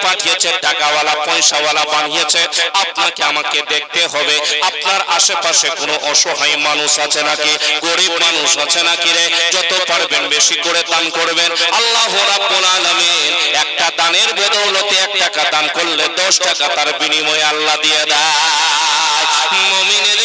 পাঠিয়েছে, টাকাওয়ালা পয়সাওয়ালা বানিয়েছে। আপনাকে আমাকে দেখতে হবে আপনার আশেপাশে কোনো অসহায় মানুষ আছে নাকি, গরিব মানুষ আছে নাকি রে। যত পারবেন বেশি করে দান করবেন। আল্লাহ রাব্বুল আলামিন একটা দানের বদৌলতে 1 টাকা দান করলে 10 টাকা তার বিনিময়ে আল্লাহ দিয়ে দেয়। মুমিনের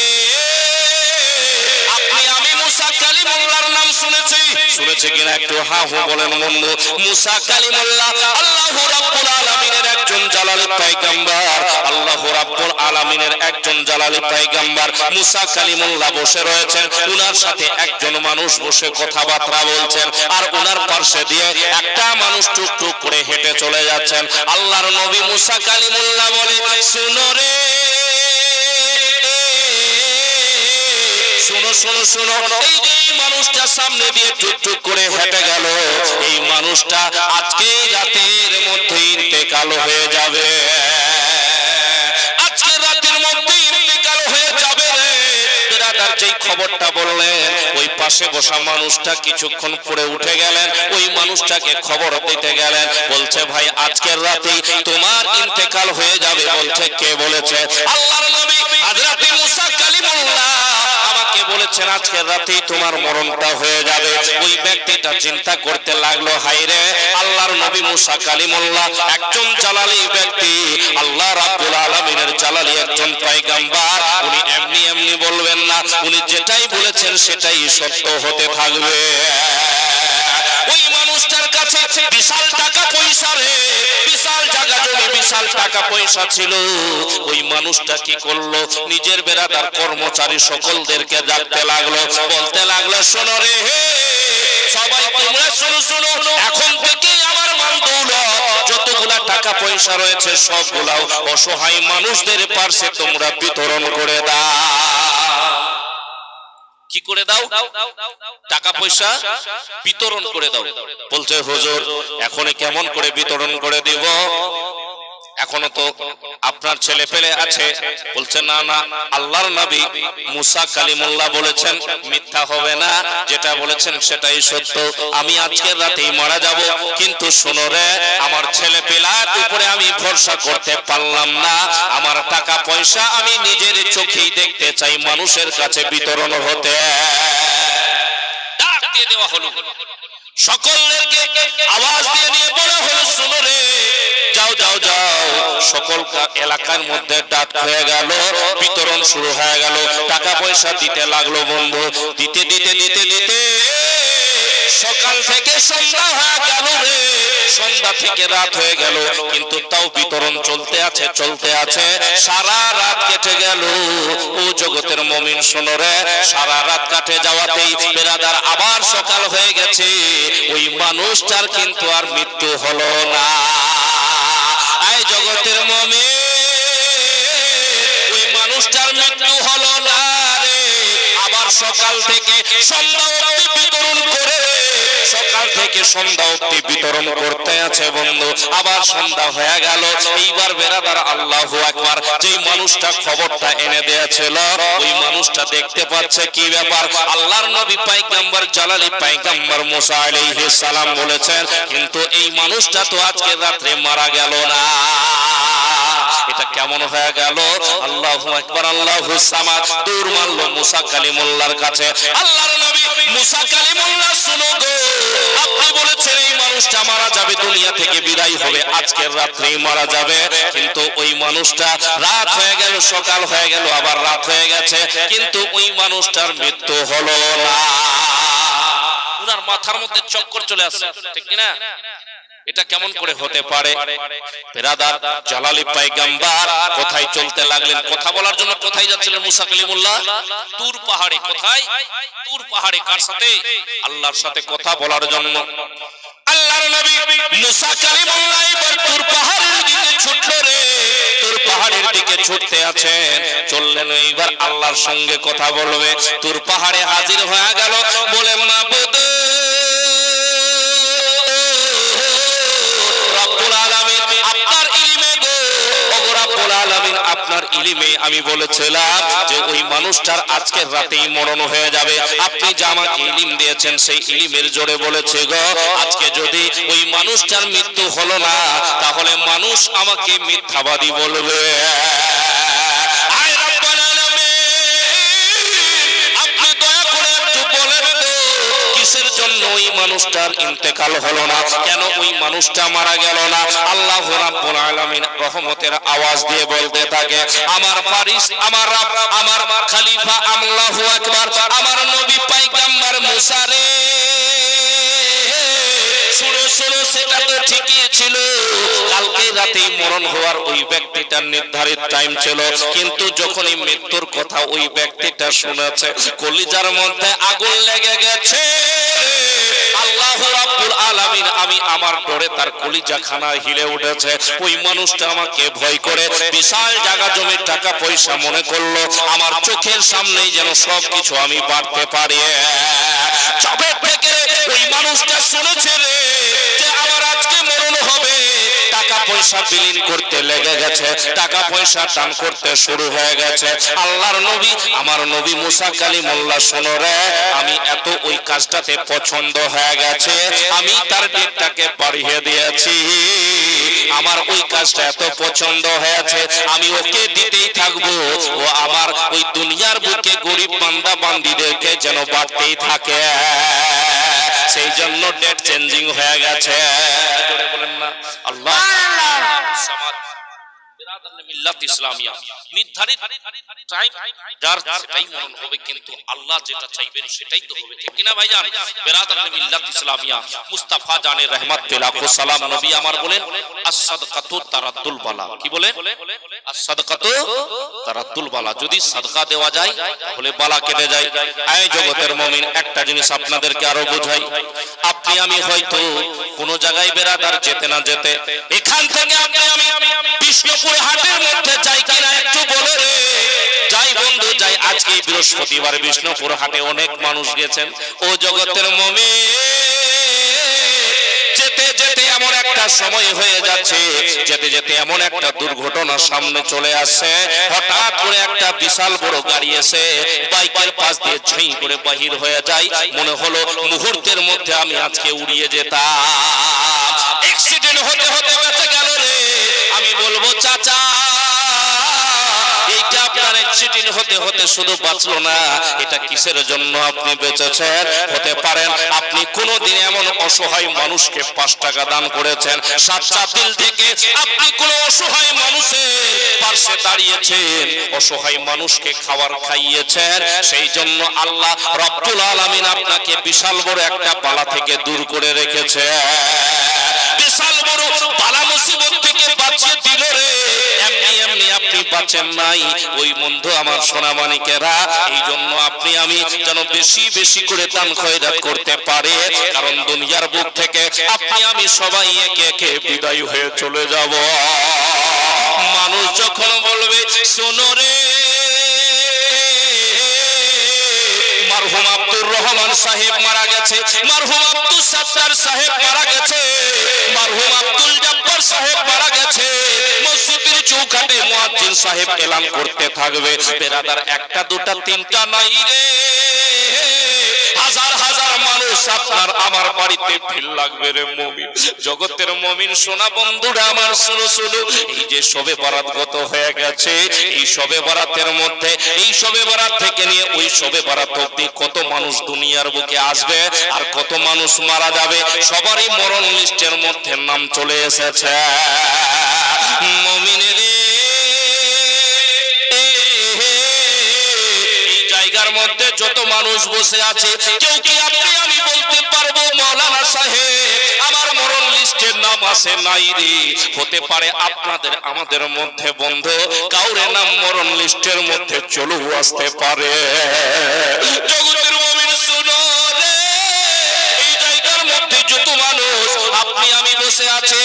মুসা কালিমুল্লাহর নাম শুনেছে কিনা একটু হা হু বলেন বন্ধু। মুসা কালিমুল্লাহ আল্লাহু রাব্বুল আলামিনের একজন জালালি পয়গম্বর, আল্লাহু রাব্বুল আলামিনের একজন জালালি পয়গম্বর। মুসা কালিমুল্লাহ বসে রয়েছেন, উনার সাথে একজন মানুষ বসে কথাবার্তা বলছেন, আর উনার পাশে দিয়ে একটা মানুষ টুকটুক করে হেঁটে চলে যাচ্ছেন। আল্লাহর নবী মুসা কালিমুল্লাহ বলে, শুনো রে, শোনো শোনো শোনো, এই যে মানুষটা সামনে দিয়ে টুকটুক করে হেঁটে গেল, এই মানুষটা আজকে রাতের মধ্যে ইন্তেকাল হয়ে যাবে। আজকে রাতের মধ্যে ইন্তেকাল হয়ে যাবে রে। বিরাদার যেই খবরটা বললেন, ওই পাশে বসা মানুষটা কিছুক্ষণ পরে উঠে গেলেন, ওই মানুষটাকে খবর দিতে গেলেন। বলছে, ভাই আজকের রাতেই তোমার ইন্তেকাল হয়ে যাবে। বলছে, কে বলেছে? আল্লাহর নবী হযরত মুসা কালিমুল্লাহ বলেছেন আজকের রাতেই তোমার মরণটা হয়ে যাবে। ওই ব্যক্তিটা চিন্তা করতে লাগলো, হায়রে, আল্লাহর নবী মুসা কালিমুল্লাহ একজন জালালি ব্যক্তি, আল্লাহ রাব্বুল আলামিনের জালালি একজন পয়গম্বর, উনি এমনি এমনি বলবেন না, উনি যেটাই বলেছেন সেটাই সত্য হতে থাকবে। ওই মানুষটার কাছে বিশাল টাকা পয়সা রে, বিশাল জায়গা জমি, বিশাল টাকা পয়সা ছিল। ওই মানুষটা কি করলো, নিজের বেরাদার কর্মচারী সকলদেরকে ডাকতে লাগলো, বলতে লাগলো, শোনো রে, হে সবাই তোমরা শোনো শোনো, এখন থেকে আমার মাল দৌলত যতগুলা টাকা পয়সা রয়েছে সবগুলাও অসহায় মানুষদের পাশে তোমরা বিতরণ করে দাও। কি করে দাও? টাকা পয়সা বিতরণ করে দাও। বলছে, হুজুর এখন কেমন করে বিতরণ করে দিব? এখনো তো আপনার ছেলে পেলে আছে। বলছে, না না, আল্লাহর নবী মুসা কালিমুল্লাহ বলেছেন, মিথ্যা হবে না, যেটা বলেছেন সেটাই সত্য। আমি আজকের রাতেই মারা যাব, কিন্তু শোনো রে, আমার ছেলে পেলার উপরে আমি ভরসা করতে পারলাম না। আমার টাকা পয়সা আমি নিজের চোখেই দেখতে চাই মানুষের কাছে বিতরণ হতে। ডাক দিয়ে দেওয়া হলো, সকলকে আওয়াজ দিয়ে নিয়ে বলা হলো, শোনো রে, যাও যাও যাও। সকল এলাকার মধ্যে ডাক হয়ে গেল, বিতরণ শুরু হয়ে গেল। টাকা পয়সা দিতে লাগলো বন্ধু, দিতে দিতে দিতে দিতে সকাল থেকে সন্ধ্যা হয়ে গেল রে, সন্ধ্যা থেকে রাত হয়ে গেল, কিন্তু তাও বিতরণ চলতে আছে চলতে আছে। সারা রাত কেটে গেল। ও জগতের মুমিন শোনো রে, সারা রাত কাটে যাওয়াতেই বেরাদার আবার সকাল হয়ে গেছে। ওই মানুষটার কিন্তু আর মৃত্যু হলো না। আয় জগতের মুমিন, ওই মানুষটার মৃত্যু হলো না রে। আবার সকাল থেকে সন্ধ্যা অবধি বিতরণ করে, সকাল থেকে সন্ধ্যা অবধি বিতরণ করতে আছে বন্ধু। আবার সন্ধ্যা হয়ে গেল। এইবার বেরাদার আল্লাহু আকবার, যেই মানুষটা খবরটা এনে দিয়েছিল, ওই মানুষটা দেখতে পাচ্ছে কি ব্যাপার। আল্লাহর নবী পয়গম্বর জালালি পয়গম্বর মুসা আলাইহিস সালাম বলেছেন, কিন্তু এই মানুষটা তো আজকে রাতে মারা গেল না। এটা কেমন হয়ে গেল? আল্লাহু আকবার, আল্লাহু সামাদ। দূর মারল মুসা কালিমুল্লাহর কাছে। আল্লাহর নবী মুসা কালিমুল্লাহ, শুনো গো, আপনি বলেছেন এই মানুষটা মারা যাবে, দুনিয়া থেকে বিদায় হবে, আজকের রাত্রেই মারা যাবে, কিন্তু ওই মানুষটা রাত হয়ে গেল, সকাল হয়ে গেল, আবার রাত হয়ে গেছে, কিন্তু ওই মানুষটার মৃত্যু হলো না। উনার মাথার মধ্যে চক্কর চলে আসছে, ঠিক কি না? এটা কেমন করে হতে পারে? বেরাদার জালালি পয়গম্বর কোথায় চলতে লাগলেন? কথা বলার জন্য কোথায় যাচ্ছিলেন মুসা কালিমুল্লাহ? তুর পাহাড়ে। কোথায়? তুর পাহাড়ে। কার সাথে? আল্লাহর সাথে কথা বলার জন্য। আল্লাহর নবী মুসা কালিমুল্লাহ এবার তুর পাহাড়ের দিকে ছুটলো রে। তুর পাহাড়ের দিকে ছুটতে আছেন, চললেন এইবার আল্লাহর সঙ্গে কথা বলবে। তুর পাহাড়ে হাজির হয়ে গেল, বলে, মাবুদ আপনার ইলমে আমি বলেছিলাম যে ওই মানুষটার আজকের রাতেই মরণ হয়ে যাবে। আপনি যে আমাকে ইলম দিয়েছেন সেই ইলমের জোরে বলেছে গো, আজকে যদি ওই মানুষটার মৃত্যু হলো না তাহলে মানুষ আমাকে মিথ্যাবাদী বলবে। আপনি দয়া করে একটু বলেন তো কিসের জন্য ওই মানুষটার ইন্তেকাল হলো না, কেন ওই মানুষটা মারা গেল না? আল্লাহ রাব্বুল আলামিন রহমতের আওয়াজ দিয়ে বলতে থাকে, আমার ফারিস, আমার রব, আমার খলিফা, আল্লাহু আকবার, আমার নবী পয়গম্বর মুসা রে, শুনো শুনো, সেটা তো ঠিকই ছিল, কালকে রাতে মরণ হওয়ার ওই ব্যক্তিটার নির্ধারিত টাইম ছিল, কিন্তু যখনই মৃত্যুর কথা ওই ব্যক্তিটা শুনেছে কলিজার মধ্যে আগুন লেগে গেছে। আল্লাহ রাব্বুল আলামিন, আমি আমার ডরে তার কলিজা খানা হিলে উঠেছে। ওই মানুষটা আমাকে ভয় করে বিশাল জায়গা জমি টাকা পয়সা মনে করলো আমার চোখের সামনেই যেন সবকিছু আমি বাড়তে পারি। যবে থেকে ওই মানুষটা শুনেছে রে যে আমার আজকে মরণ হবে, টাকা পয়সা বিলীন করতে লেগে গেছে, টাকা পয়সা দান করতে শুরু হয়ে গেছে। আল্লাহর নবী, আমার নবী মুসা কালিমুল্লাহ, শোনো রে, আমি এত ওই কাজটাতে পছন্দ হয়ে গেছে, আমি তার ডেটটাকে বাড়িয়ে দিয়েছি। আমার ওই কাজটা এত পছন্দ হয়েছে, আমি ওকে দিতেই থাকবো। ও আমার ওই দুনিয়ার বুকে গরিব বান্দা বান্দিদেরকে যেন বাড়তেই থাকে, সেই জন্য ডেট চেঞ্জিং হয়ে গেছে। বলেন না আল্লাহ সমাজ মিল্লাত ইসলামিয়া নির্ধারিত টাইম যার সেটাই মরণ হবে, কিন্তু আল্লাহ যেটা চাইবেন সেটাই তো হবে, ঠিক কিনা ভাইজান? বিরাদর মিল্লাত ইসলামিয়া মুস্তাফা জানে রহমত কে লাখো সালাম, নবী আমার বলেন as-সাদকাতু তারাদ্দুল বালা। কি বলেন? as-সাদকাতু তারাদ্দুল বালা, যদি সাদকা দেওয়া যায় তাহলে বালা কেটে যায়। এই জগতের মুমিন, একটা জিনিস আপনাদেরকে আরো বোঝাই, আপনি আমি হয়তো কোন জায়গায় বেরাদার যেতে না যেতে এখান থেকে আপনি আমি বিষ্ণুপুর হাটের মধ্যে যাই কিনা একটু বলে রে। যাই বন্ধু যাই, আজকে বৃহস্পতিবার বিষ্ণুপুর হাটে অনেক মানুষ গেছেন। ও জগতের মুমিন, যেতে যেতে এমন একটা সময় হয়ে যাচ্ছে, যেতে যেতে এমন একটা দুর্ঘটনা সামনে চলে আসছে, হঠাৎ করে একটা বিশাল বড় গাড়ি এসে বাইকের পাশ দিয়ে ঝুঁই করে বাহির হয়ে যায়। মনে হলো মুহূর্তের মধ্যে আমি আজকে উড়িয়ে যেতাম। অ্যাক্সিডেন্ট হতে হতে বেঁচে গেল রে। আমি বলবো চাচা, এইটা আপনার অ্যাক্সিডেন্ট হতে হতে শুধু বাঁচলো না, এটা কিসের জন্য আপনি বেঁচেছেন? হতে পারেন আপনি কোনোদিন এমন অসহায় মানুষকে 5 টাকা দান করেছেন, সাচ্চা দিল থেকে আপনি কোন অসহায় মানুষের পাশে দাঁড়িয়েছেন, অসহায় মানুষকে খাবার খাইয়েছেন, সেই জন্য আল্লাহ রব্বুল আলামিন আপনাকে বিশাল বড় একটা বালা থেকে দূর করে রেখেছে, বিশাল বড় বালা মুসিবত থেকে বাঁচিয়ে দিল রে। এমনি এমনি আপনি বাঁচেন নাই ওই বন্ধু আমার সোনামানিকেরা। এই জন্য আপনি আমি যেন বেশি বেশি করে দান খয়রাত করতে পারে, কারণ দুনিয়ার বুক থেকে আপনি আমি সবাই একে একে বিদায় হয়ে চলে যাব। মানুষ যখন বলবে শোনো রে, মারহুম আব্দুর রহমান সাহেব মারা গেছে, মারহুম আব্দুল সাত্তার সাহেব মারা গেছে, মারহুম আব্দুল জব্বার সাহেব মারা গেছে, মসজিদের চৌকাঠে মুয়াজ্জিন সাহেব এলান করতে থাকবে, বেরাদার একটা দুটা তিনটা নাই রে, হাজার হাজার মানুষ আপনার আমার বাড়িতে ভিড় লাগবে রে মুমিন। জগতের মুমিন সোনা বন্ধুরা আমার, শুনো শুনো, এই যে শবে বরাত গত হয়ে গেছে, এই শবে বরাতের মধ্যে, এই শবে বরাত থেকে নিয়ে ওই শবে বরাত অবধি কত মানুষ দুনিয়ার বুকে আসবে আর কত মানুষ মারা যাবে, সবারই মরণ লিস্টের মধ্যে নাম চলে এসেছে। মুমিনের জায়গার মধ্যে যত মানুষ বসে আছে, কেউ কি আপনি আমি বলতে পারবো মাওলানা সাহেব আমার মরণ লিস্টের নাম আছে নাই রে? হতে পারে আপনাদের আমাদের মধ্যে বন্ধু কাউরে নাম মরণ লিস্টের মধ্যে চলেও আসতে পারে। জগতের মুমিন শুনো রে, এই জায়গার মধ্যে যত মানুষ আপনি আমি বসে আছে,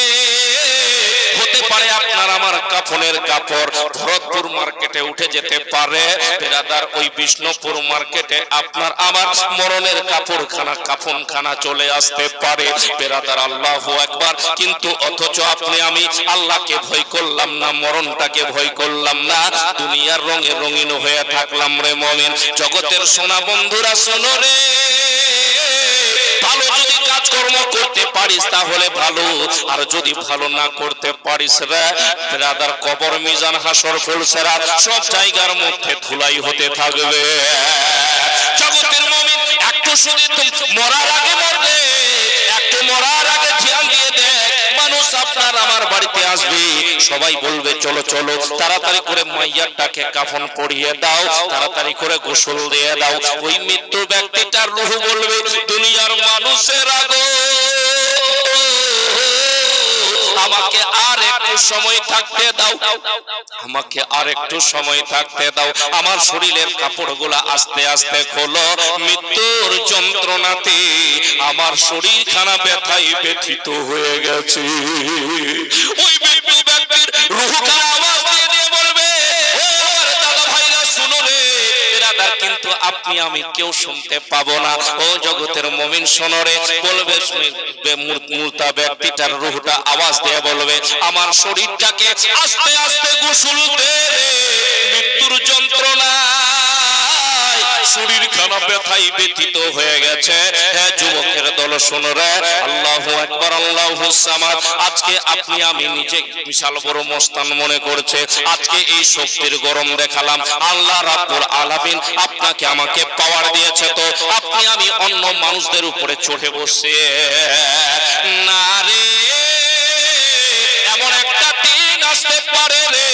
হতে পারে আপনার আমার কাফনের কাপড় ভরতপুর মার্কেটে উঠে যেতে পারে, বেরাদার ওই বিষ্ণুপুর মার্কেটে আপনার আমার মরণের কাপড়খানা কাফনখানা চলে আসতে পারে। বেরাদার আল্লাহু আকবার। কিন্তু অথচ আপনি আমি আল্লাহকে ভয় করলাম না, মরণটাকে ভয় করলাম না, দুনিয়ার রঙে রঙিন হয়ে থাকলাম রে মুমিন। জগতের সোনা বন্ধুরা শোনো রে, ভালো যদি কাজকর্ম করতে পারিস তাহলে ভালো, আর যদি ভালো না করতে পারিস রে ব্রাদার, কবর মিজান হাসর ফুলসেরাত সব জায়গার মধ্যে ধুলাই হতে থাকবে। জগতের মুমিন একটু শুধু মরার আগে মরবে, একটু মরার আগে ধ্যান দিয়ে দেখ, মানুষ আপনার আমার বাড়িতে আসবে, সবাই বলবে চলো চলো তাড়াতাড়ি করে মাইয়ারটাকে কাফন পরিয়ে দাও, তাড়াতাড়ি করে গোসল দিয়ে দাও। ওই মৃত্যু ব্যক্তিটার রূহ বলবে দুনিয়ার মানুষের আগো, আমাকে আর একটু সময় থাকতে দাও, আমাকে আর একটু সময় থাকতে দাও, আমার শরীরের কাপড়গুলা আস্তে আস্তে খোলো, মৃত্যুর যন্ত্রণাতে আমার শরীরখানা ব্যথায় ব্যথিত হয়ে গেছে। ওই মৃত্যু ব্যক্তির রূহখানা আওয়াজ দিয়ে দিয়ে বলবে, ও আমার দাদা ভাইরা শুনো রে বেরাদার, কিন্তু আপনি আমি কেউ শুনতে পাবো না। ও জগতের মুমিন শোনো রে, বলবে মূর্তা ব্যক্তিটার রূহটা আওয়াজ দিয়ে বলবে, আমার শরীরটাকে আস্তে আস্তে গোসল দে রে, মৃত্যুর যন্ত্রণা শরীরখানা ব্যথায় ব্যথিত হয়ে গেছে। হ্যাঁ যুবকের দল শোনো রে, আল্লাহু আকবার আল্লাহু সামাদ। আজকে আপনি আমি নিজে বিশাল বড় মস্তান মনে করছে, আজকে এই শক্তির গরম দেখালাম, আল্লাহ রাব্বুল আলামিন আপনাকে আমাকে পাওয়ার দিয়েছে, তো আপনি আমি অন্য মানুষদের উপরে চড়ে বসে না রে। এমন একটা দিন আসতে পারে রে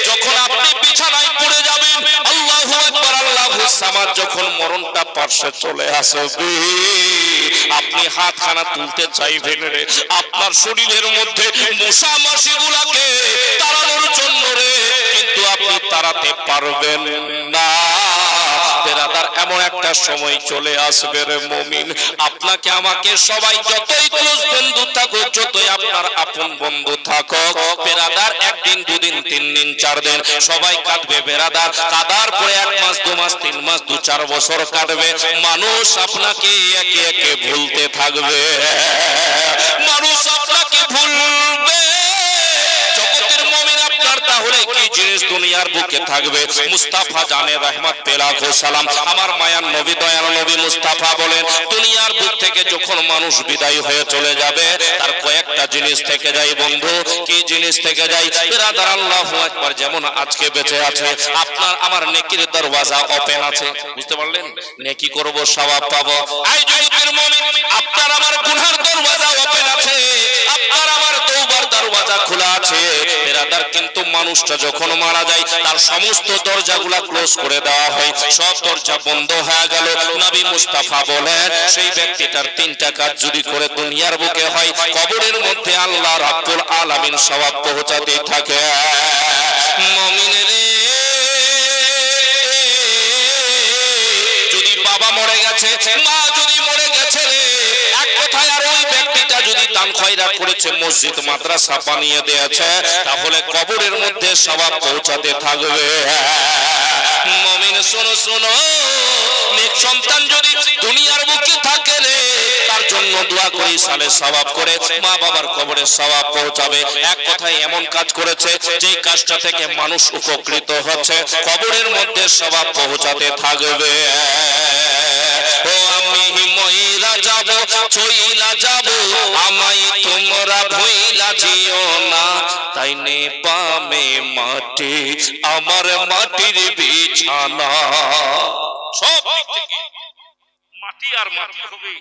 যখন আপনি বিছানায় পড়ে যাবেন, আল্লাহু আকবার আল্লাহু সামাদ, যখন মরণটা পাশে চলে আসবে আপনি হাতখানা তুলতে চাইবেন রে, আপনার শরীরের মধ্যে মশা মাছিগুলাকে তাড়ানোর জন্য রে, কিন্তু আপনি তাড়াতে পারবেন না। বেরাদার এমন একটা সময় চলে আসবে রে মুমিন, আপনাকে আমাকে সবাই যতই ক্লোজ বন্ধু থাকুক, যতই আপনার আপন বন্ধু থাকুক, বেরাদার একদিন দুদিন তিন দিন চার দিন সবাই কাটবে বেরাদার, কাদার পরে 1 মাস 2 মাস 3 মাস 2-4 বছর কাটবে, মানুষ আপনাকে একে একে ভুলতে থাকবে, মানুষ আপনাকে ভুলবে। জগতের মুমিন আপনার তাহলে কি জিনিস দুনিয়ার বুকে থাকবে? মুস্তাফা জানে রহমত পেলাকো সালাম, আমার মায়ার নবী দয়াল নবী মুস্তাফা বলেন, দুনিয়ার বুক থেকে যখন মানুষ বিদায় হয়ে চলে যাবে তার কয়েকটা জিনিস থেকে যায় বন্ধু। কি জিনিস থেকে যায়? বিরাদার আল্লাহু আকবার, যেমন আজকে বেঁচে আছে আপনার আমার নেকির দরওয়াজা ওপেন আছে, বুঝতে পারলেন? নেকি করব সওয়াব পাবো। এই জগতের মুমিন আপনার আমার গুনার দরওয়াজা ওপেন আছে, আপনার আমার তওবার দরওয়াজা খোলা আছে বিরাদার, কিন্তু মানুষটা যখন মারা যায় তার সমস্ত দরজাগুলা ক্লোজ করে দেওয়া হয়, সব দরজা বন্ধ হয়ে গেল। নবী মুস্তাফা বলেন সেই ব্যক্তিটার 3টা কাজ যদি করে দুনিয়ার বুকে হয়, কবরের মধ্যে আল্লাহ রাব্বুল আলামিন সওয়াব পৌঁছাতে থাকে। মুমিনের যদি বাবা মরে গেছে, মা যদি মরে গেছে রে, এক কথায় আর ওই ব্যক্তিটা যদি দান খয়রাত করেছে, মসজিদ মাদ্রাসা বানিয়ে দিয়েছে, তাহলে কবরের মধ্যে সওয়াব পৌঁছাতে থাকবে। মুমিন শোনো শোনো, নেক সন্তান যদি দুনিয়ার বুকে থাকে রে, তার জন্য দোয়া করি সালে সওয়াব করে মা বাবার কবরে সওয়াব পৌঁছাবে। এক কথায় এমন কাজ করেছে যেই কাজটা থেকে মানুষ উপকৃত হচ্ছে, কবরের মধ্যে সওয়াব পৌঁছাতে থাকবে। ও আমি মইরা যাব চইলা যাব, আমায় তোমরা ভুইলা যেও না, তাই নে পামে মাটি আমার মাটির বিছানা। সব দিক থেকে মাটি আর মাটি হবে।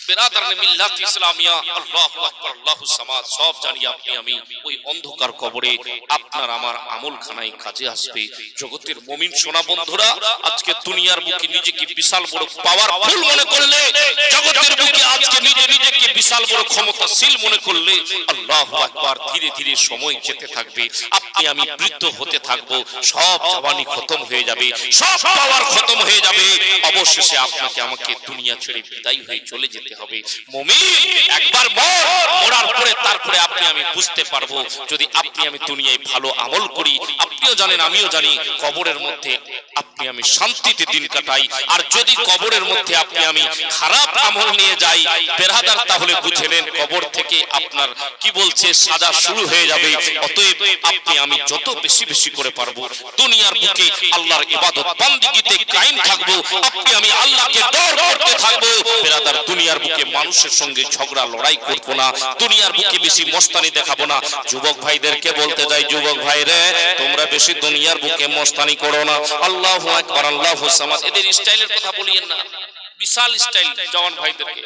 বেরাদার মিল্লাত ইসলামিয়া, আল্লাহু আকবার আল্লাহু সামাদ, সব জানি আপনি আমি ওই অন্ধকার কবরে আপনার আমার আমলখানায় কাজে আসবে। জগতের মুমিন সোনা বন্ধুরা, আজকে দুনিয়ার বুকে নিজেকে বিশাল বড় পাওয়ারফুল মনে করলে, জগতের বুকে আজকে নিজেকে বিশাল বড় ক্ষমতাশীল মনে করলে আল্লাহু আকবার, ধীরে ধীরে সময় যেতে থাকবে, আপনি আমি বৃদ্ধ হতে থাকবো, সব জওয়ানি খতম হয়ে যাবে, সব পাওয়ার খতম হয়ে যাবে, অবশেষে আপনাকে আমাকে দুনিয়া ছেড়ে বিদায় হয়ে চলে যেতে হবে। মুমিন একবার মরার পরে তারপরে আপনি আমি বুঝতে পারবো, যদি আপনি আমি দুনিয়ায় ভালো আমল করি, আপনিও জানেন আমিও জানি, কবরের মধ্যে আপনি আমি শান্তিতে দিন কাটাই, আর যদি কবরের মধ্যে আপনি আমি খারাপ আমল নিয়ে যাই বেরাদার, তাহলে বুঝে নেন কবর থেকে আপনার কি বলছে সাজা শুরু হয়ে যাবে। অতএব আপনি আমি যত বেশি বেশি করে পারবো দুনিয়ার বুকে আল্লাহর ইবাদত বান্দিগিতে কায়েম থাকবো, আপনি আমি আল্লাহকে ডর করতে থাকবো বেরাদার। দুনিয়ার বুকে মানুষের সঙ্গে ঝগড়া লড়াই করবো না, দুনিয়ার বুকে বেশি মস্তানি দেখাবো না। যুবক ভাইদেরকে বলতে যাই, যুবক ভাইরে তোমরা বেশি দুনিয়ার বুকে মস্তানি করো না। আল্লাহু আকবার, আল্লাহু সামাদ, এদের স্টাইলের কথা বলিয়েন না, বিশাল স্টাইল জওয়ান ভাইদেরকে।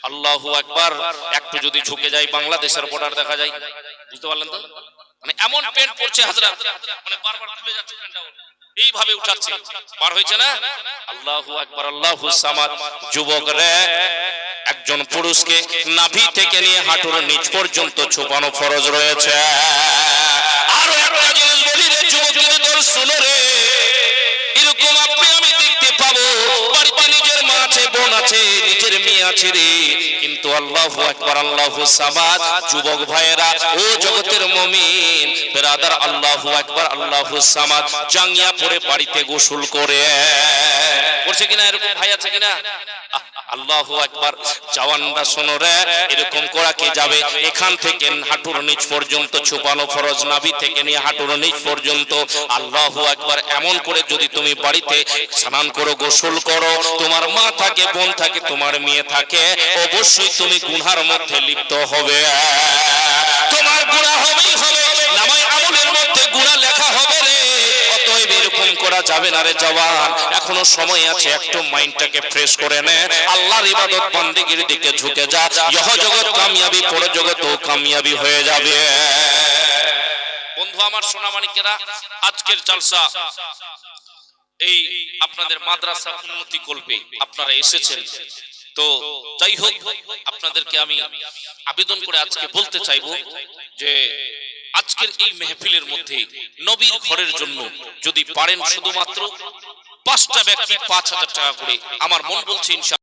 আল্লাহু আকবার, একটু যদি ঝুঁকে যায় বাংলাদেশের বর্ডার দেখা যায়, বুঝতে পারলেন তো? মানে এমন প্যান্ট পরছে হাজরা, মানে বারবার খুলে যাচ্ছে প্যান্টটা, এইভাবে উঠাচ্ছে, পার হয়েছে না? আল্লাহু আকবার, আল্লাহু সামাদ। যুবকরা, একজন পুরুষকে নাভি থেকে নিয়ে হাঁটুর নিচ পর্যন্ত ছোপানো ফরজ রয়েছে। আরো একটা জিনিস বলি রে যুবকদের, তোর শুনো রে, এরকম আপনি আমি দেখতে পাবো বাড়িতে নিজের মা আছে, বোন আছে, নিজের মেয়ে আছে রে, কিন্তু আল্লাহু আকবার, আল্লাহু সামাদ। যুবক ভাইয়েরা, ও জগতের মুমিন বেরাদার, আল্লাহু আকবার, আল্লাহু সামাদ, জাঙ্গিয়া পরে বাড়িতে গোসল করে করছে কিনা? এরকম ভাই আছে কিনা? আল্লাহু আকবার। জওয়ানরা শোনো রে, এরকম করা কি যাবে? এখান থেকে হাঁটুর নিচ পর্যন্ত ছুপানো ফরজ, নাভি থেকে নিয়ে হাঁটুর নিচ পর্যন্ত। আল্লাহু আকবার। এমন করে যদি তুমি বাড়িতে স্নান করো, গোসল করো, তোমার মা থাকে, বোন থাকে, তোমার মেয়ে থাকে, অবশ্যই তুমি গুনার মধ্যে লিপ্ত হবে, তোমার গুনাহ হবেই হবে, নামায় আমলের মধ্যে গুনাহ লেখা হবে রে। অতএব এরকম করা যাবে না রে জওয়ান, এখনো সময় আছে, একটু মাইন্ডটাকে ফ্রেশ করে নে, আল্লাহর ইবাদত বান্দিগির দিকে ঝুঁকে যা, ইহ জগৎ কামিয়াবি, পর জগৎও কামিয়াবি হয়ে যাবে। বন্ধু আমার, সোনা মানিকেরা, আজকের জলসা এই আপনাদের মাদ্রাসা উন্নতি কল্পে আপনারা এসেছেন, তো যাই হোক আপনাদেরকে আমি আবেদন করে আজকে বলতে চাইবো যে আজকের এই মেহফিলের মধ্যে নবীর ঘরের জন্য যদি পারেন শুধুমাত্র 5টা ব্যক্তি 5,000 টাকা করে, আমার মন বলছে ইনশাআল্লাহ